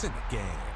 points in the game.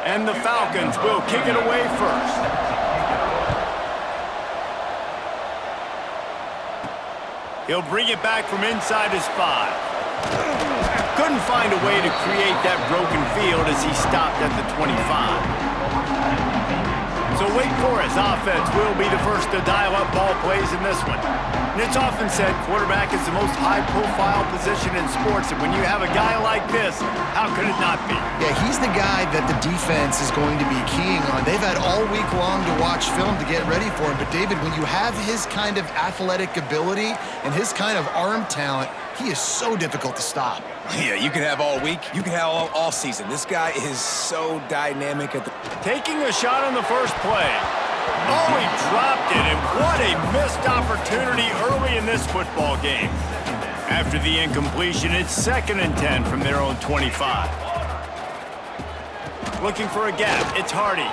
And the Falcons will kick it away first. He'll bring it back from inside his 5. Couldn't find a way to create that broken field as he stopped at the 25. So Wake Forest offense will be the first to dial up ball plays in this one. And it's often said quarterback is the most high-profile position in sports, and when you have a guy like this, how could it not be? Yeah, he's the guy that the defense is going to be keying on. They've had all week long to watch film to get ready for him. But, David, when you have his kind of athletic ability and his kind of arm talent, he is so difficult to stop. Yeah, you can have all week. You can have all season. This guy is so dynamic at the... Taking a shot on the first play. Oh, he dropped it, and what a missed opportunity early in this football game. After the incompletion, it's 2nd and 10 from their own 25. Looking for a gap, it's Hardy.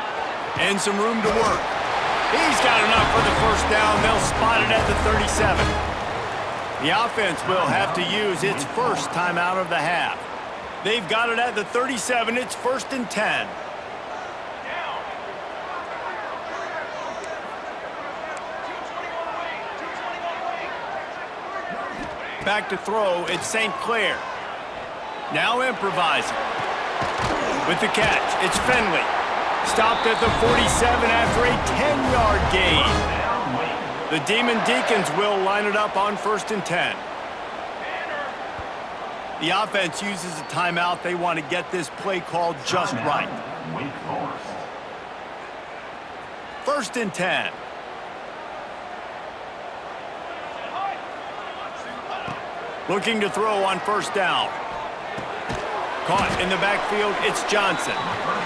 And some room to work. He's got enough for the first down. They'll spot it at the 37. The offense will have to use its first timeout of the half. They've got it at the 37. It's 1st and 10. Back to throw, it's St. Clair. Now improvising. With the catch, it's Finley. Stopped at the 47 after a 10-yard gain. The Demon Deacons will line it up on 1st and 10. The offense uses a timeout. They want to get this play called just right. 1st and 10. Looking to throw on 1st down. Caught in the backfield, it's Johnson.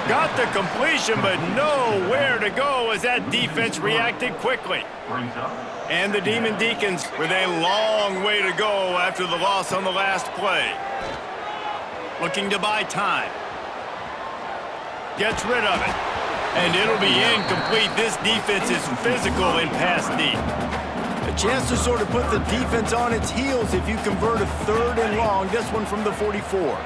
Got the completion, but nowhere to go as that defense reacted quickly. And the Demon Deacons with a long way to go after the loss on the last play. Looking to buy time. Gets rid of it. And it'll be incomplete. This defense is physical in pass deep. A chance to sort of put the defense on its heels if you convert a 3rd and long. This one from the 44.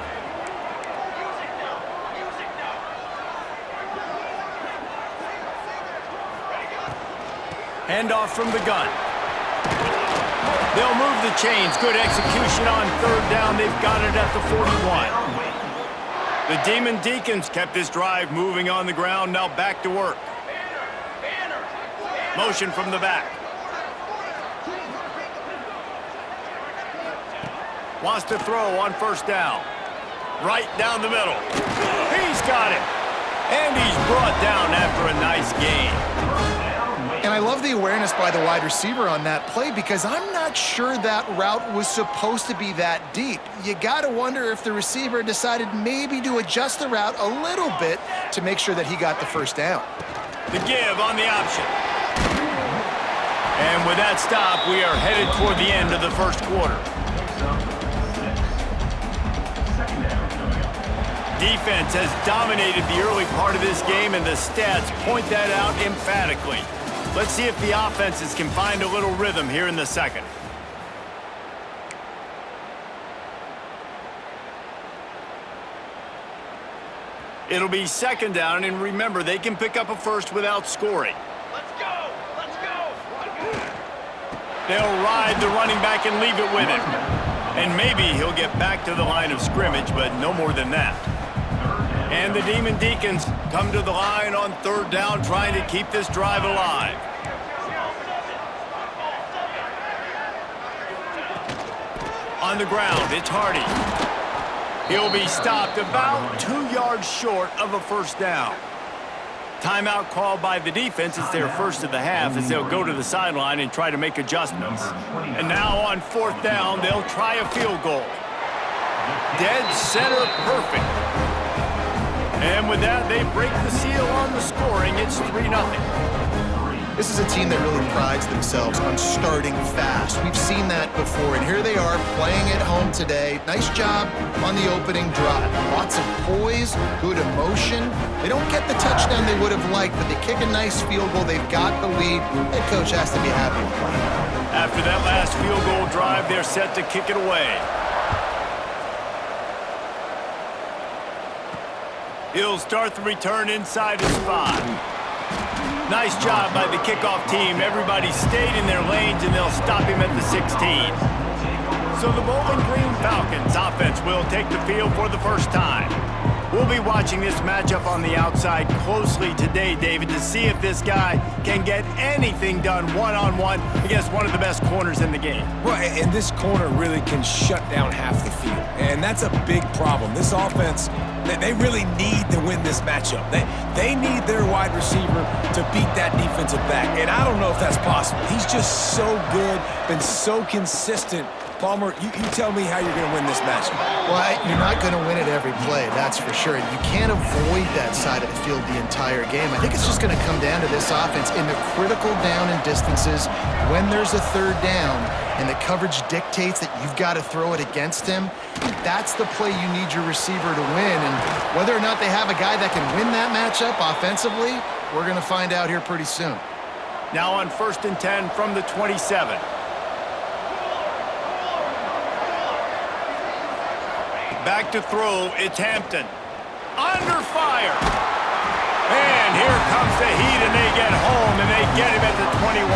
Handoff from the gun. They'll move the chains. Good execution on 3rd down. They've got it at the 41. The Demon Deacons kept this drive moving on the ground. Now back to work. Motion from the back. Wants to throw on 1st down. Right down the middle. He's got it. And he's brought down after a nice gain. And I love the awareness by the wide receiver on that play because I'm not sure that route was supposed to be that deep. You got to wonder if the receiver decided maybe to adjust the route a little bit to make sure that he got the 1st down. The give on the option. And with that stop, we are headed toward the end of the 1st quarter. Defense has dominated the early part of this game, and the stats point that out emphatically. Let's see if the offenses can find a little rhythm here in the 2nd. It'll be 2nd down, and remember, they can pick up a 1st without scoring. Let's go! Let's go! They'll ride the running back and leave it with him. And maybe he'll get back to the line of scrimmage, but no more than that. And the Demon Deacons come to the line on 3rd down, trying to keep this drive alive. On the ground, it's Hardy. He'll be stopped about 2 yards short of a 1st down. Timeout called by the defense. It's their first of the half as they'll go to the sideline and try to make adjustments. And now on 4th down, they'll try a field goal. Dead center perfect. And with that, they break the seal on the scoring. It's 3-0. This is a team that really prides themselves on starting fast. We've seen that before, and here they are playing at home today. Nice job on the opening drive. Lots of poise, good emotion. They don't get the touchdown they would have liked, but they kick a nice field goal. They've got the lead. Head coach has to be happy with that. After that last field goal drive, they're set to kick it away. He'll start the return inside his 5. Nice job by the kickoff team. Everybody stayed in their lanes, and they'll stop him at the 16. So the Bowling Green Falcons offense will take the field for the first time. We'll be watching this matchup on the outside closely today, David, to see if this guy can get anything done one-on-one against one of the best corners in the game. Well, and this corner really can shut down half the field, and that's a big problem. This offense, they really need to win this matchup. They need their wide receiver to beat that defensive back, and I don't know if that's possible. He's just so good, been so consistent. Palmer, you tell me how you're going to win this matchup. Well, you're not going to win it every play, that's for sure. You can't avoid that side of the field the entire game. I think it's just going to come down to this offense in the critical down and distances when there's a third down and the coverage dictates that you've got to throw it against him. That's the play you need your receiver to win. And whether or not they have a guy that can win that matchup offensively, we're going to find out here pretty soon. Now on 1st and 10 from the 27. Back to throw, it's Hampton. Under fire. And here comes the heat, and they get home, and they get him at the 21.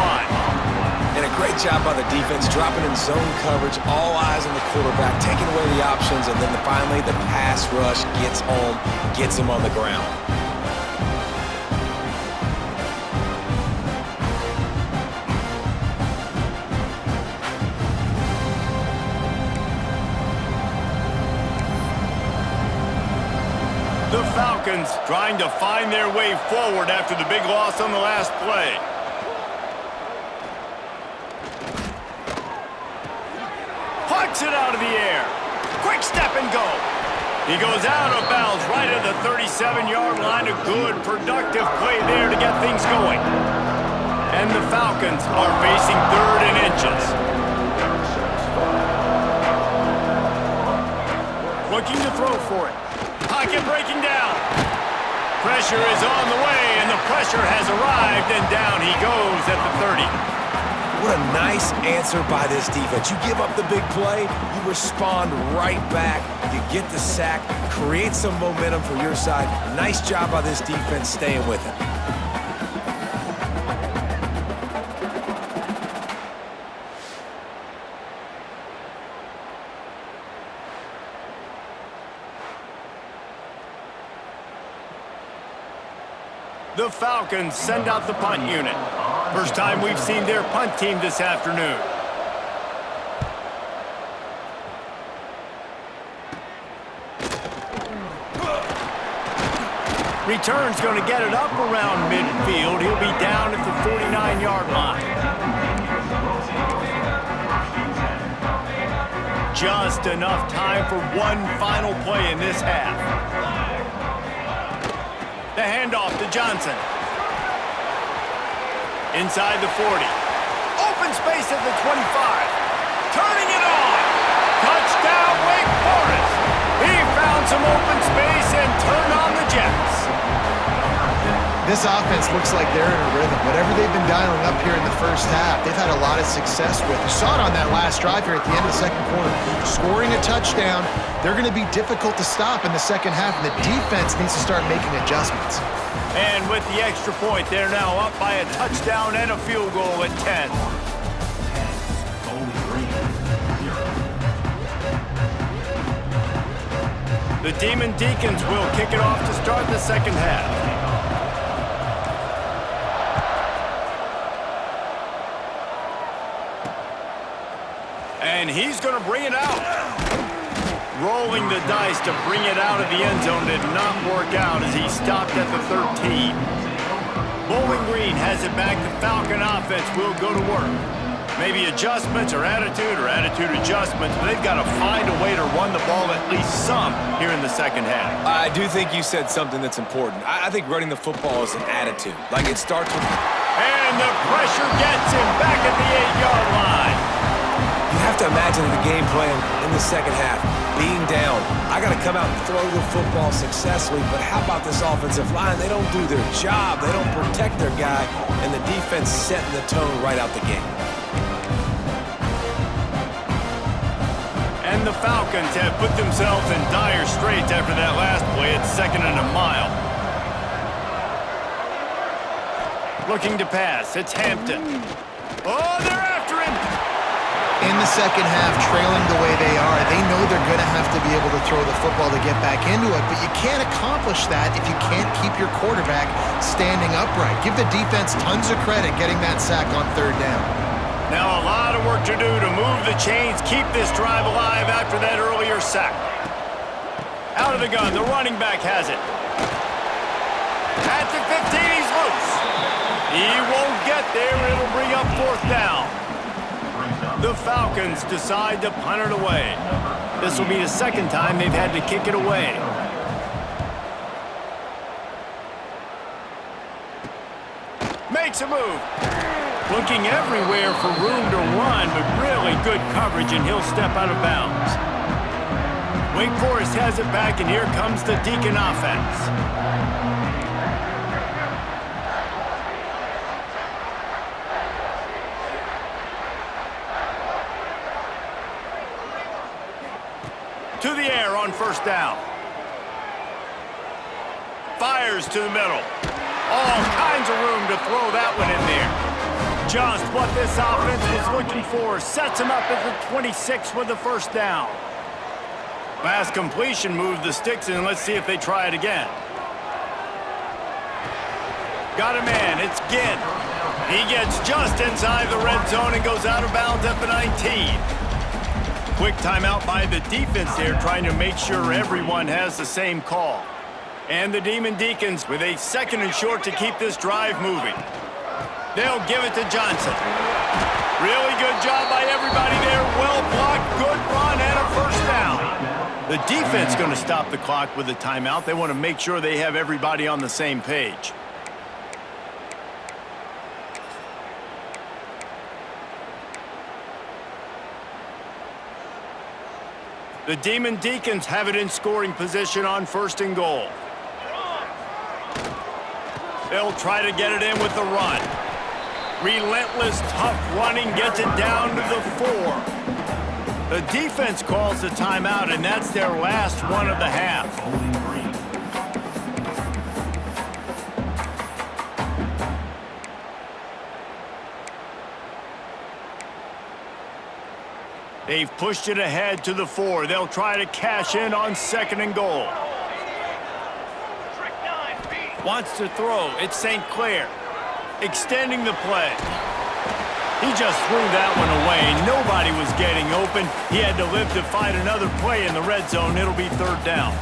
And a great job by the defense, dropping in zone coverage, all eyes on the quarterback, taking away the options, and then finally the pass rush gets home, gets him on the ground. The Falcons trying to find their way forward after the big loss on the last play. Pucks it out of the air. Quick step and go. He goes out of bounds right at the 37-yard line. A good, productive play there to get things going. And the Falcons are facing 3rd and inches. Looking to throw for it. Pocket breaking down. Pressure is on the way, and the pressure has arrived, and down he goes at the 30. What a nice answer by this defense. You give up the big play, you respond right back, you get the sack, create some momentum for your side. Nice job by this defense staying with it. The Falcons send out the punt unit. First time we've seen their punt team this afternoon. Return's going to get it up around midfield. He'll be down at the 49-yard line. Just enough time for one final play in this half. The handoff to Johnson. Inside the 40. Open space at the 25. Turning it on. Touchdown, Wake Forest. He found some open space and turned on the Jets. This offense looks like they're in a rhythm. Whatever they've been dialing up here in the first half, they've had a lot of success with. You saw it on that last drive here at the end of the second quarter. Scoring a touchdown, they're going to be difficult to stop in the second half, and the defense needs to start making adjustments. And with the extra point, they're now up by a touchdown and a field goal at 10. The Demon Deacons will kick it off to start the second half. And he's going to bring it out. Rolling the dice to bring it out of the end zone did not work out as he stopped at the 13. Bowling Green has it back. The Falcon offense will go to work. Maybe adjustments or attitude adjustments, but they've got to find a way to run the ball at least some here in the second half. I do think you said something that's important. I think running the football is an attitude. Like it starts with... And the pressure gets him back at the 8-yard line. You have to imagine the game plan in the second half. Being down, I got to come out and throw the football successfully, but how about this offensive line? They don't do their job. They don't protect their guy, and the defense setting the tone right out the gate. And the Falcons have put themselves in dire straits after that last play at 2nd and a mile. Looking to pass, it's Hampton. Oh, they're after him! In the second half, trailing the way they are, they know they're going to have to be able to throw the football to get back into it, but you can't accomplish that if you can't keep your quarterback standing upright. Give the defense tons of credit getting that sack on 3rd down. Now a lot of work to do to move the chains, keep this drive alive after that earlier sack. Out of the gun, the running back has it. At the 15, he's loose. He won't get there, it'll bring up 4th down. The Falcons decide to punt it away. This will be the 2nd time they've had to kick it away. Makes a move. Looking everywhere for room to run, but really good coverage, and he'll step out of bounds. Wake Forest has it back, and here comes the Deacon offense. To the air on 1st down. Fires to the middle. All kinds of room to throw that one in there. Just what this offense was looking for. Sets him up at the 26 with the 1st down. Last completion moved the sticks in. Let's see if they try it again. Got a man. It's Ginn. He gets just inside the red zone and goes out of bounds at the 19. Quick timeout by the defense there, trying to make sure everyone has the same call. And the Demon Deacons with a 2nd and short to keep this drive moving. They'll give it to Johnson. Really good job by everybody there. Well blocked, good run, and a 1st down. The defense going to stop the clock with a timeout. They want to make sure they have everybody on the same page. The Demon Deacons have it in scoring position on 1st and goal. They'll try to get it in with the run. Relentless, tough running gets it down to the 4. The defense calls the timeout, and that's their last one of the half. They've pushed it ahead to the 4. They'll try to cash in on 2nd and goal. Wants to throw. It's St. Clair. Extending the play. He just threw that one away. Nobody was getting open. He had to live to find another play in the red zone. It'll be 3rd down.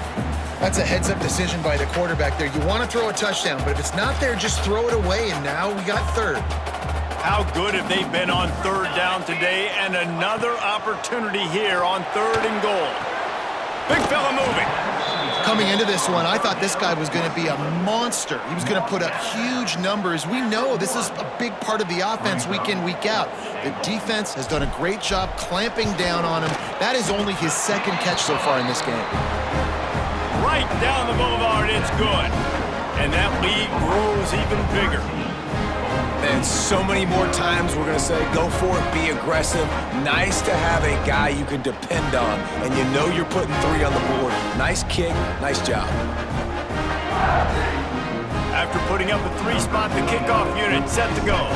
That's a heads-up decision by the quarterback there. You want to throw a touchdown, but if it's not there, just throw it away, and now we got 3rd. How good have they been on 3rd down today? And another opportunity here on 3rd and goal. Big fella moving. Coming into this one, I thought this guy was going to be a monster. He was going to put up huge numbers. We know this is a big part of the offense week in, week out. The defense has done a great job clamping down on him. That is only his 2nd catch so far in this game. Right down the boulevard, it's good. And that lead grows even bigger. And so many more times we're going to say, go for it, be aggressive. Nice to have a guy you can depend on, and you know you're putting 3 on the board. Nice kick, nice job. After putting up a 3 spot, the kickoff unit set to go.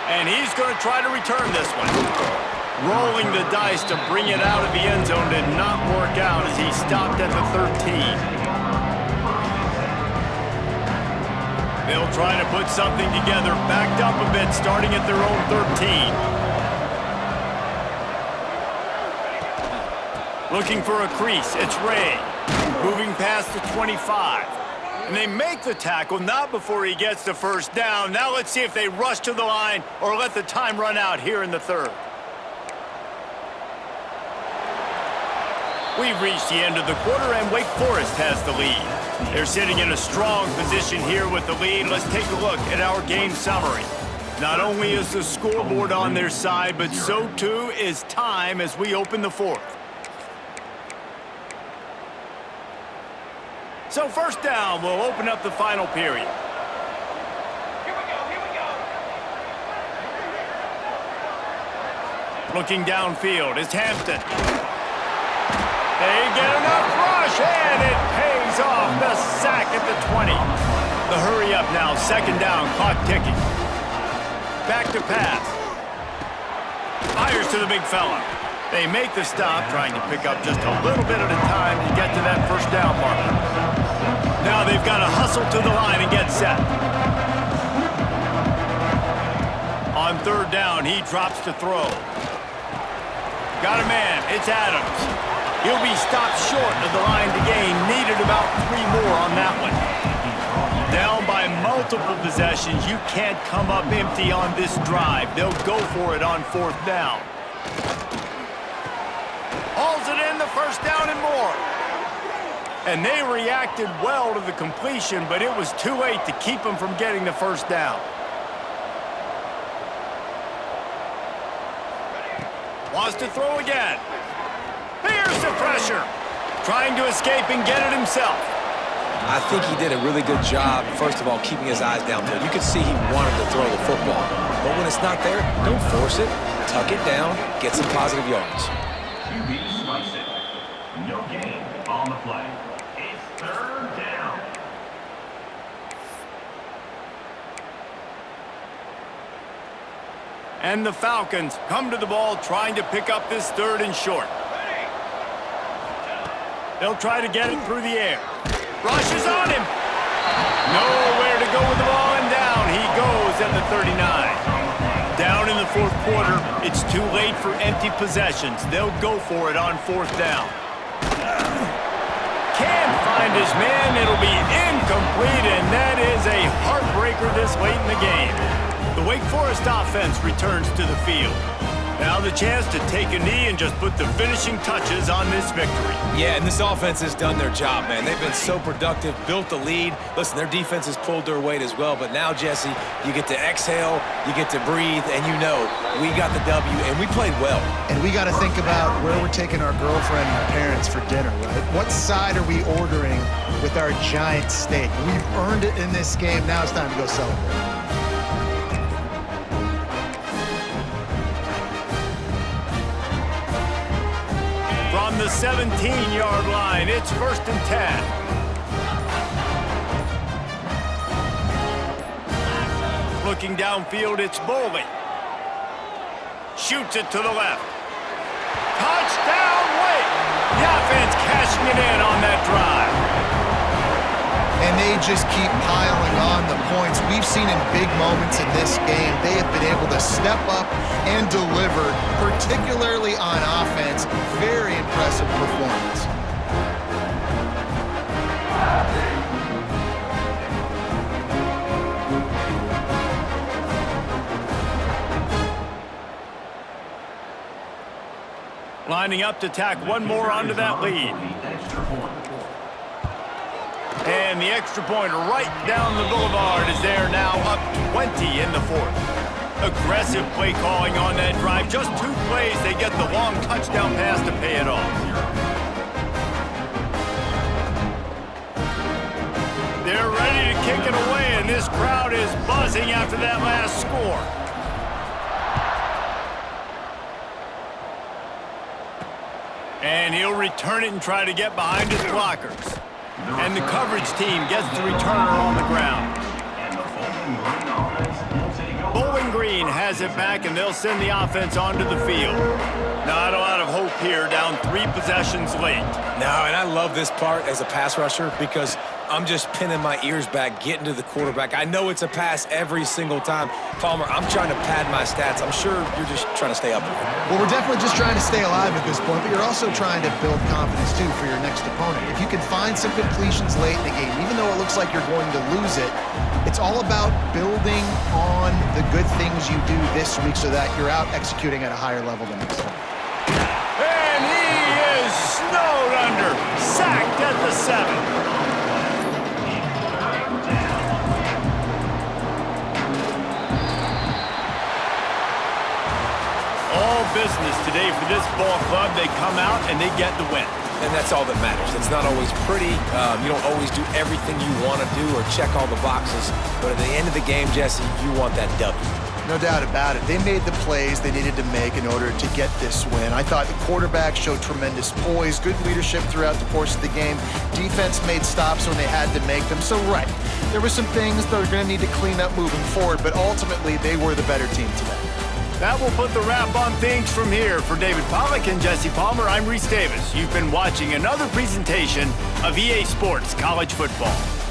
And he's going to try to return this one. Rolling the dice to bring it out of the end zone did not work out as he stopped at the 13. They'll try to put something together, backed up a bit, starting at their own 13. Looking for a crease, it's Ray. Moving past the 25. And they make the tackle, not before he gets the 1st down. Now let's see if they rush to the line or let the time run out here in the 3rd. We've reached the end of the quarter, and Wake Forest has the lead. They're sitting in a strong position here with the lead. Let's take a look at our game summary. Not only is the scoreboard on their side, but so too is time as we open the 4th. So 1st down will open up the final period. Here we go. Looking downfield, it's Hampton. They get enough rush, and it pays off. The sack at the 20. The hurry up now, second down, clock ticking. Back to pass. Fires to the big fella. They make the stop, trying to pick up just a little bit at a time to get to that first down marker. Now they've got to hustle to the line and get set. On third down, he drops to throw. Got a man, it's Adams. He'll be stopped short of the line to gain. Needed about 3 more on that one. Down by multiple possessions, you can't come up empty on this drive. They'll go for it on fourth down. Hauls it in, the first down and more. And they reacted well to the completion, but it was too late to keep them from getting the first down. Wants to throw again. Here's the pressure. Trying to escape and get it himself. I think he did a really good job, first of all, keeping his eyes downfield. You could see he wanted to throw the football. But when it's not there, don't force it. Tuck it down, get some positive yards. QB slice it. No gain on the play. It's third down. And the Falcons come to the ball trying to pick up this third and short. They'll try to get it through the air. Rush is on him. Nowhere to go with the ball, and down he goes at the 39. Down in the fourth quarter, it's too late for empty possessions. They'll go for it on fourth down. Can't find his man. It'll be incomplete, and that is a heartbreaker this late in the game. The Wake Forest offense returns to the field. Now the chance to take a knee and just put the finishing touches on this victory. Yeah, and this offense has done their job, man. They've been so productive, built the lead. Listen, their defense has pulled their weight as well, but now, Jesse, you get to exhale, you get to breathe, and you know we got the W, and we played well. And we got to think about where we're taking our girlfriend and parents for dinner, right? What side are we ordering with our giant steak? We've earned it in this game. Now it's time to go celebrate. From the 17-yard line, it's 1st and 10. Looking downfield, it's Boley. Shoots it to the left. Touchdown, Wake! The offense cashing it in on that drive. And they just keep piling on the points. We've seen in big moments in this game, they have been able to step up and deliver, particularly on offense. Very impressive performance. Lining up to tack one more onto that lead. And the extra point right down the boulevard is there now, up 20 in the fourth. Aggressive play calling on that drive. Just 2 plays, they get the long touchdown pass to pay it off. They're ready to kick it away, and this crowd is buzzing after that last score. And he'll return it and try to get behind his blockers. And the coverage team gets the returner on the ground. Bowling Green has it back, and they'll send the offense onto the field. Not a lot of hope here, down 3 possessions late. No, and I love this part as a pass rusher because I'm just pinning my ears back, getting to the quarterback. I know it's a pass every single time. Palmer, I'm trying to pad my stats. I'm sure you're just trying to stay up here. Well, we're definitely just trying to stay alive at this point, but you're also trying to build confidence, too, for your next opponent. If you can find some completions late in the game, even though it looks like you're going to lose it, it's all about building on the good things you do this week so that you're out executing at a higher level the next time. And he is snowed under, sacked at the 7. All business today for this ball club. They come out and they get the win. And that's all that matters. It's not always pretty. You don't always do everything you want to do or check all the boxes. But at the end of the game, Jesse, you want that W. No doubt about it. They made the plays they needed to make in order to get this win. I thought the quarterback showed tremendous poise, good leadership throughout the course of the game. Defense made stops when they had to make them. So, right, there were some things that are going to need to clean up moving forward, but ultimately they were the better team today. That will put the wrap on things from here. For David Pollack and Jesse Palmer, I'm Reese Davis. You've been watching another presentation of EA Sports College Football.